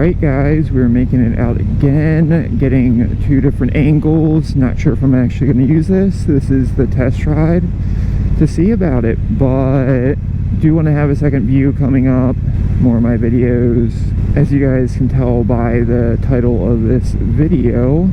Alright guys, we're making it out again, getting 2 different angles. Not sure if I'm actually going to use this. This is the test ride to see about it, but do want to have a second view coming up, more of my videos. As you guys can tell by the title of this video,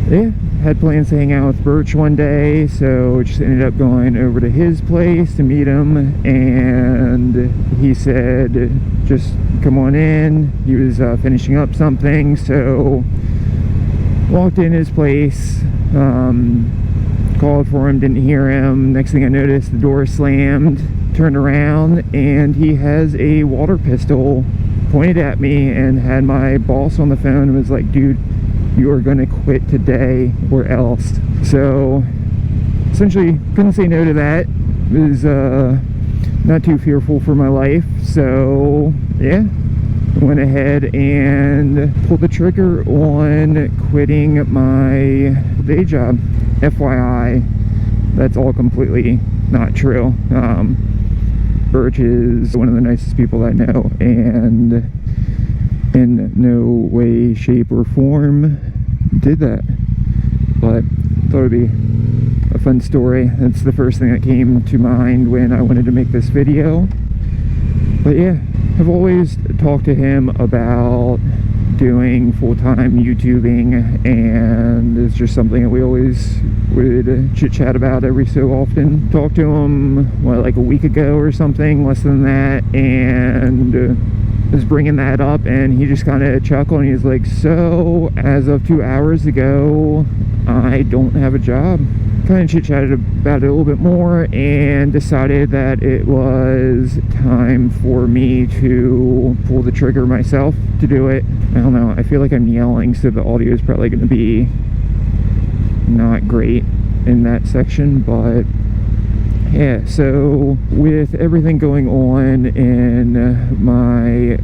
yeah, had plans to hang out with Birch one day, so just ended up going over to his place to meet him, and he said just come on in. He was finishing up something, so walked in his place, called for him, didn't hear him. Next thing I noticed, the door slammed, turned around, and he has a water pistol pointed at me and had my boss on the phone and was like, dude, you are going to quit today or else. So essentially couldn't say no to that. Was not too fearful for my life, so yeah, went ahead and pulled the trigger on quitting my day job. FYI, that's all completely not true. Birch is one of the nicest people I know, and in no way, shape, or form did that. But thought it'd be a fun story. That's the first thing that came to mind when I wanted to make this video. But yeah, I've always talked to him about doing full-time YouTubing, and it's just something that we always would chit-chat about every so often. Talked to him, what, like a week ago or something, less than that, and was bringing that up, and he just kind of chuckled, and he's like, so as of 2 hours ago, I don't have a job. Kind of chit-chatted about it a little bit more and decided that it was time for me to pull the trigger myself to do it. I don't know, I feel like I'm yelling, so the audio is probably going to be not great in that section, but yeah, so with everything going on in my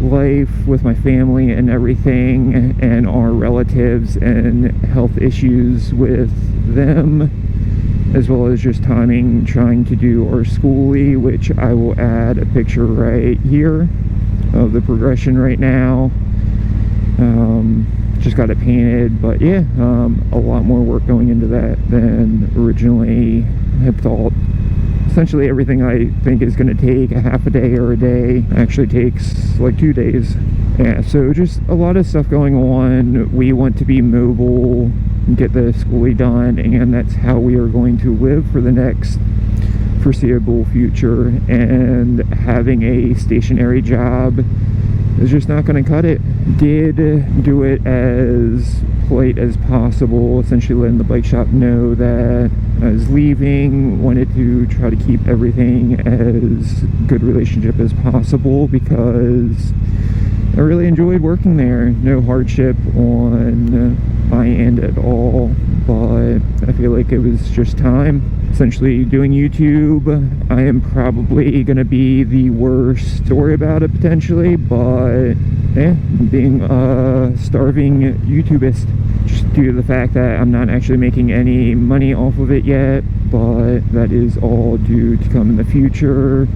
life with my family and everything, and our relatives and health issues with them, as well as just timing trying to do our schoolie, which I will add a picture right here of the progression right now. Just got it painted, but yeah, a lot more work going into that than originally had thought. Essentially everything I think is going to take a half a day or a day actually takes like 2 days. Yeah, so just a lot of stuff going on. We want to be mobile, get the schoolie done, and that's how we are going to live for the next foreseeable future, and having a stationary job is just not going to cut it. Did do it as polite as possible, essentially letting the bike shop know that I was leaving, wanted to try to keep everything as good relationship as possible, because I really enjoyed working there. No hardship on my end at all, but I feel like it was just time. Essentially doing YouTube, I am probably going to be the worst story about it potentially, but yeah, being a starving YouTubist, just due to the fact that I'm not actually making any money off of it yet, but that is all due to come in the future.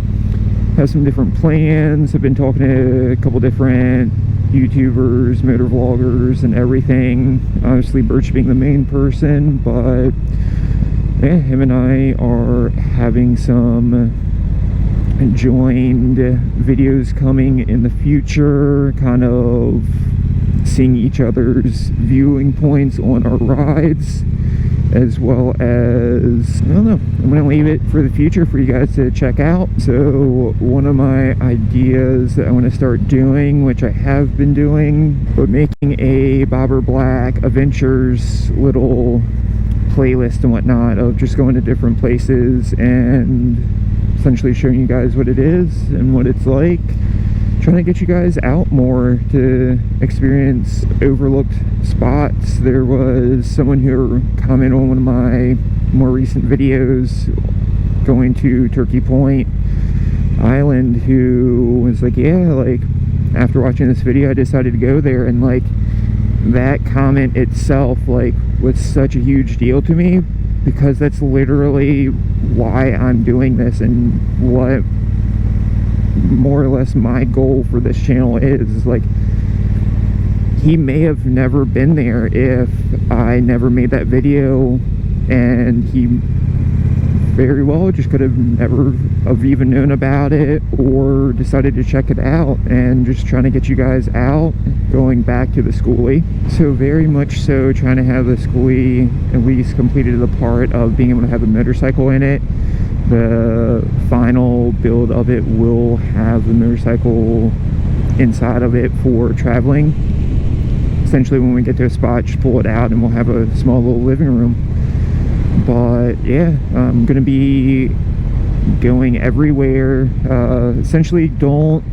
Have some different plans. I've been talking to a couple different YouTubers, motor vloggers, and everything. Obviously Birch being the main person, but yeah, him and I are having some joined videos coming in the future, kind of seeing each other's viewing points on our rides, as well as, I don't know, I'm going to leave it for the future for you guys to check out. So one of my ideas that I want to start doing, which I have been doing, but making a Bobber Black Adventures little playlist and whatnot of just going to different places and essentially showing you guys what it is and what it's like. Trying to get you guys out more to experience overlooked spots. There was someone who commented on one of my more recent videos going to Turkey Point Island, who was like, yeah, like after watching this video I decided to go there, and like that comment itself like was such a huge deal to me, because that's literally why I'm doing this and what more or less my goal for this channel is, like, he may have never been there if I never made that video, and he very well just could have never have even known about it or decided to check it out, and just trying to get you guys out, going back to the schoolie. So very much so trying to have the schoolie at least completed the part of being able to have a motorcycle in it. The final build of it will have the motorcycle inside of it for traveling. Essentially, when we get to a spot, just pull it out and we'll have a small little living room. But yeah, I'm gonna be going everywhere. Essentially, don't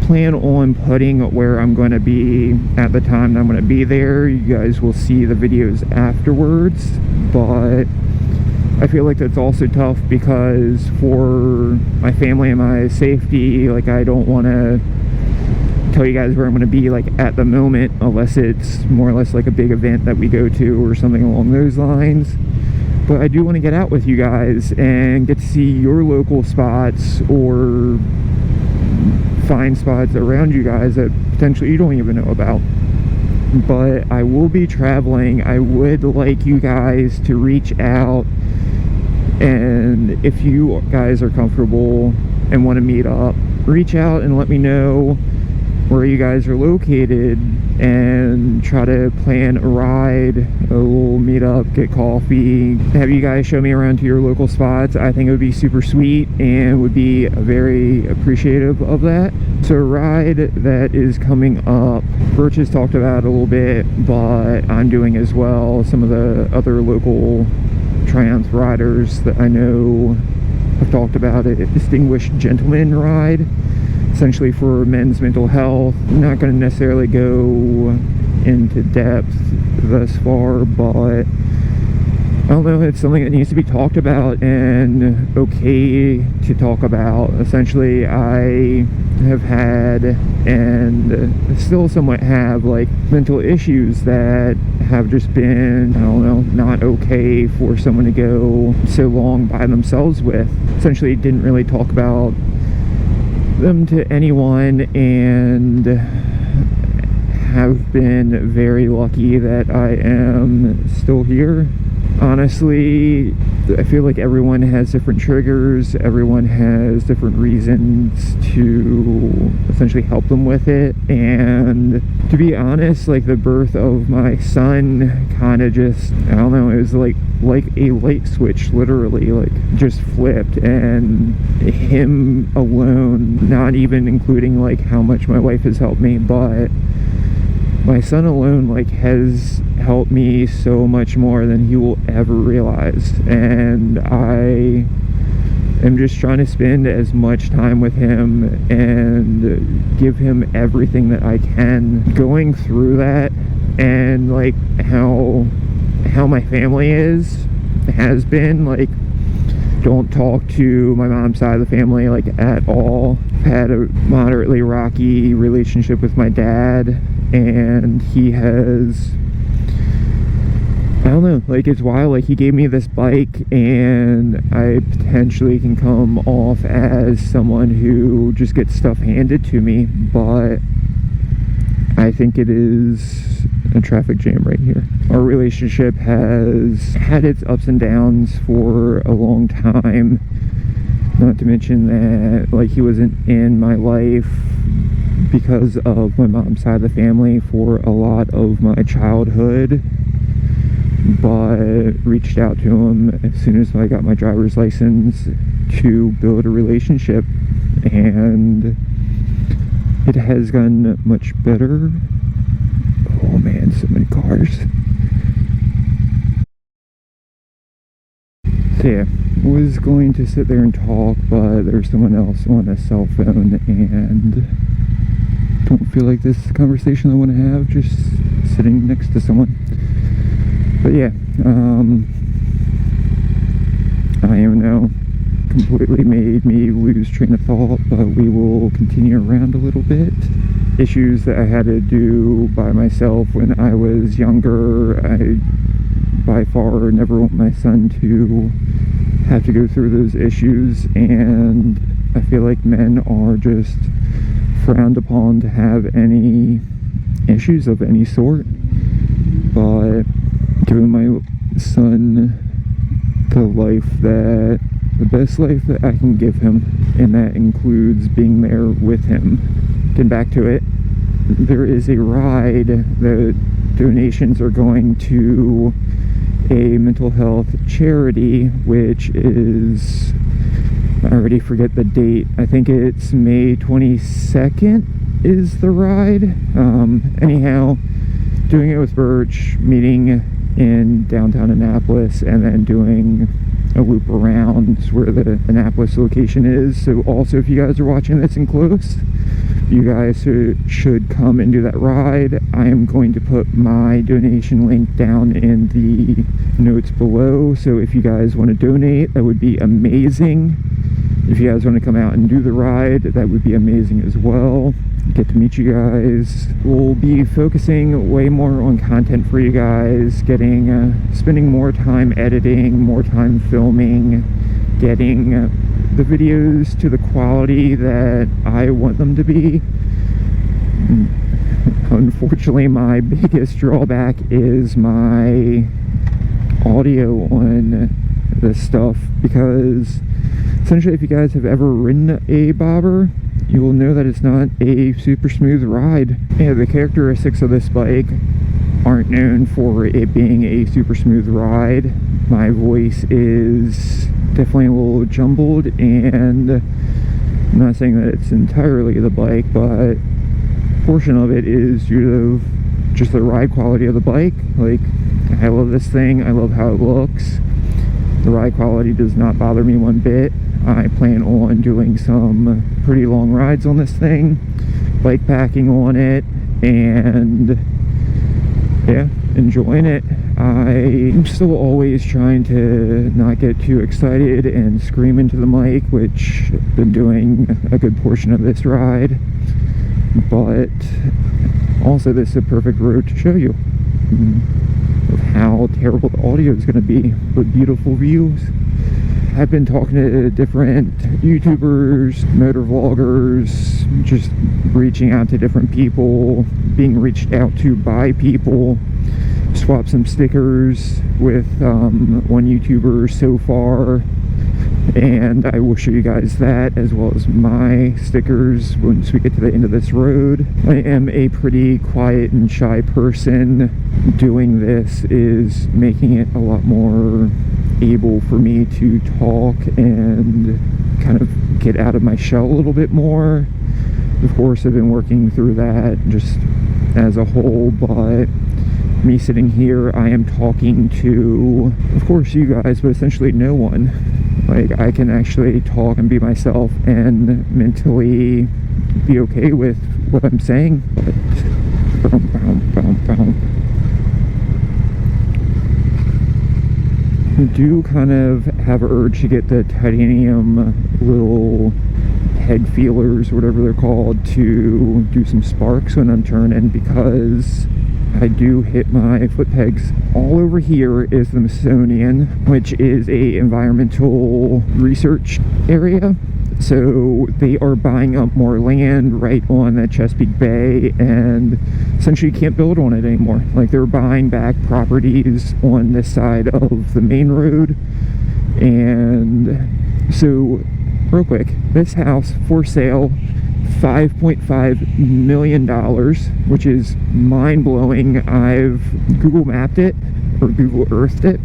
plan on putting where I'm going to be at the time that I'm going to be there. You guys will see the videos afterwards, but I feel like that's also tough because for my family and my safety, like, I don't want to tell you guys where I'm going to be, like, at the moment, unless it's more or less like a big event that we go to or something along those lines. But I do want to get out with you guys and get to see your local spots or find spots around you guys that potentially you don't even know about. But I will be traveling. I would like you guys to reach out, and if you guys are comfortable and want to meet up, reach out and let me know where you guys are located and try to plan a ride, a little meet up, get coffee, have you guys show me around to your local spots. I think it would be super sweet and would be very appreciative of that. So a ride that is coming up, Birch has talked about a little bit, but I'm doing as well. Some of the other local Triumph riders that I know have talked about it. Distinguished Gentleman ride, essentially for men's mental health. I'm not going to necessarily go into depth thus far, but I don't know, it's something that needs to be talked about and okay to talk about. Essentially, I have had and still somewhat have, like, mental issues that have just been, I don't know, not okay for someone to go so long by themselves with. Essentially, didn't really talk about them to anyone, and have been very lucky that I am still here. Honestly, I feel like everyone has different triggers, everyone has different reasons to essentially help them with it, and to be honest, like, the birth of my son kind of just, I don't know, it was like a light switch, literally, like, just flipped, and him alone, not even including, like, how much my wife has helped me, but my son alone, like, has helped me so much more than he will ever realize. And I am just trying to spend as much time with him and give him everything that I can going through that. And, like, how my family has been, like, don't talk to my mom's side of the family, like, at all. Had a moderately rocky relationship with my dad, and he has, I don't know, like, it's wild. Like, he gave me this bike, and I potentially can come off as someone who just gets stuff handed to me, but I think it is a traffic jam right here. Our relationship has had its ups and downs for a long time, not to mention that, like, he wasn't in my life because of my mom's side of the family for a lot of my childhood, but reached out to him as soon as I got my driver's license to build a relationship, and it has gotten much better. Oh man, so many cars. So yeah, was going to sit there and talk, but there's someone else on a cell phone, and don't feel like this is a conversation I want to have just sitting next to someone. But yeah, I am now completely made me lose train of thought, but we will continue around a little bit. Issues that I had to do by myself when I was younger, I by far never want my son to have to go through those issues, and I feel like men are just frowned upon to have any issues of any sort, but giving my son the best life that I can give him, and that includes being there with him. Getting back to it, there is a ride. The donations are going to a mental health charity, which is, I already forget the date. I think it's May 22nd is the ride. Anyhow, doing it with Birch, meeting in downtown Annapolis, and then doing a loop around where the Annapolis location is. So also, if you guys are watching this in close, you guys should come and do that ride. I am going to put my donation link down in the notes below, so if you guys want to donate, that would be amazing. If you guys want to come out and do the ride, that would be amazing as well. Get to meet you guys. We'll be focusing way more on content for you guys, spending more time editing, more time filming, getting the videos to the quality that I want them to be. Unfortunately, my biggest drawback is my audio on this stuff, because essentially, if you guys have ever ridden a bobber, you will know that it's not a super smooth ride. Yeah, the characteristics of this bike aren't known for it being a super smooth ride. My voice is definitely a little jumbled, and I'm not saying that it's entirely the bike, but a portion of it is due to just the ride quality of the bike. Like, I love this thing, I love how it looks. The ride quality does not bother me one bit. I plan on doing some pretty long rides on this thing, bike packing on it, and yeah, enjoying it. I'm still always trying to not get too excited and scream into the mic, which I've been doing a good portion of this ride, but also this is a perfect road to show you of how terrible the audio is going to be, but beautiful views. I've been talking to different YouTubers, motor vloggers, just reaching out to different people, being reached out to by people. Swapped some stickers with one YouTuber so far, and I will show you guys that, as well as my stickers once we get to the end of this road. I am a pretty quiet and shy person. Doing this is making it a lot more able for me to talk and kind of get out of my shell a little bit more. Of course, I've been working through that just as a whole, but me sitting here, I am talking to, of course, you guys, but essentially no one. Like, I can actually talk and be myself and mentally be okay with what I'm saying. I do kind of have an urge to get the titanium little head feelers, whatever they're called, to do some sparks when I'm turning, because I do hit my foot pegs. All over here is the Smithsonian, which is a environmental research area. So they are buying up more land right on the Chesapeake Bay, and essentially you can't build on it anymore. Like, they're buying back properties on this side of the main road. And so, real quick, this house for sale, $5.5 million, which is mind-blowing. I've Google mapped it, or Google Earthed it,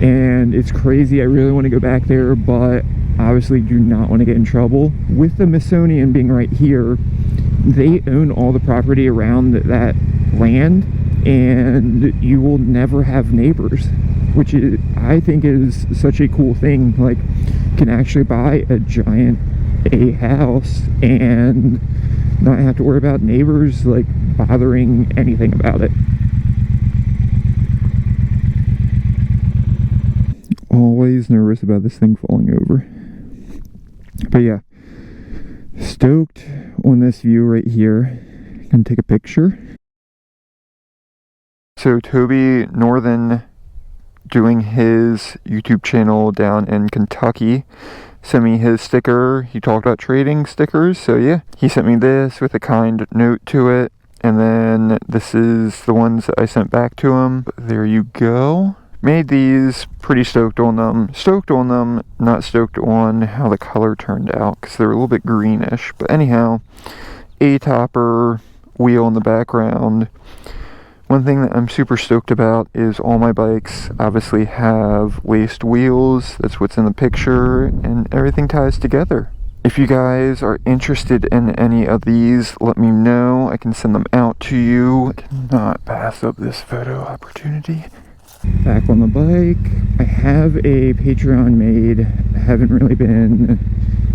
and it's crazy. I really want to go back there, but obviously do not want to get in trouble. With the Smithsonian being right here, they own all the property around that land, and you will never have neighbors, which is, I think, is such a cool thing. Like, you can actually buy a giant house and not have to worry about neighbors like bothering anything about it. Always nervous about this thing falling over. But yeah, stoked on this view right here. Gonna take a picture. So Toby Northern, doing his YouTube channel down in Kentucky, sent me his sticker. He talked about trading stickers, so yeah. He sent me this with a kind note to it. And then this is the ones that I sent back to him. There you go. Made these, pretty stoked on them. Stoked on them, not stoked on how the color turned out, because they're a little bit greenish. But anyhow, A-topper, wheel in the background. One thing that I'm super stoked about is all my bikes obviously have laced wheels. That's what's in the picture, and everything ties together. If you guys are interested in any of these, let me know. I can send them out to you. I cannot pass up this photo opportunity. Back on the bike, I have a Patreon made. I haven't really been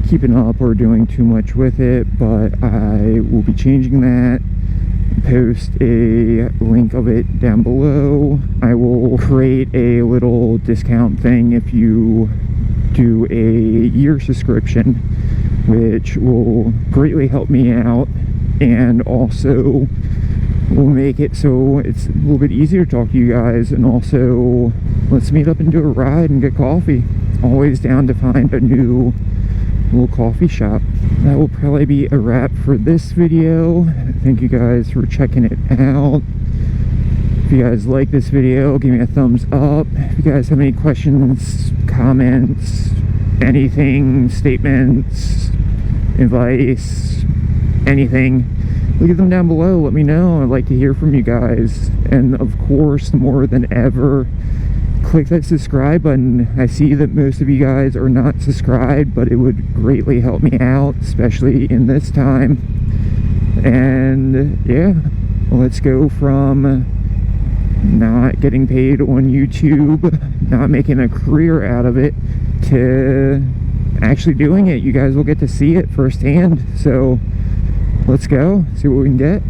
keeping up or doing too much with it, but I will be changing that. Post a link of it down below. I will create a little discount thing if you do a year subscription, which will greatly help me out, and also will make it so it's a little bit easier to talk to you guys, and also let's meet up and do a ride and get coffee. Always down to find a new little coffee shop. That will probably be a wrap for this video. Thank you guys for checking it out. If you guys like this video, give me a thumbs up. If you guys have any questions, comments, anything, statements, advice, anything, leave them down below. Let me know. I'd like to hear from you guys. And of course, more than ever, click that subscribe button. I see that most of you guys are not subscribed, but it would greatly help me out, especially in this time. And yeah, let's go from not getting paid on YouTube, not making a career out of it, to actually doing it. You guys will get to see it firsthand. So let's go see what we can get.